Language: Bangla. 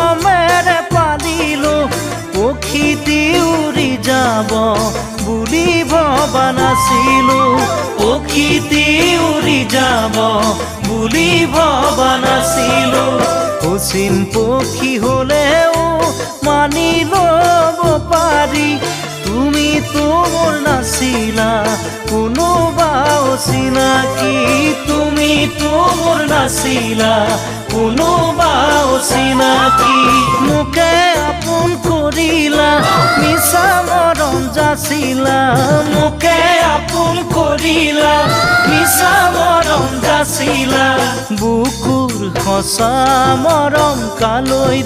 মৰমেৰে পালিলো পক্ষীটি উৰি যাব বুলি ভবা নাছিলো পক্ষীটি উৰি যাব বুলি ভবা নাছিলো অচিন পক্ষী হলেও মানি ল'ব পাৰি তুমিতো মোৰ নাছিলা কোনোবা অচিনাকি তুমিতো মোৰ নাছিলা কোনোবা অচিনাকি মোকে আপোন কৰিলা মিছা মৰম যাচিলা মোকে আপোন কৰিলা মিছা মৰম যাচিলা বুকুৰ সঁচা মৰম কালৈ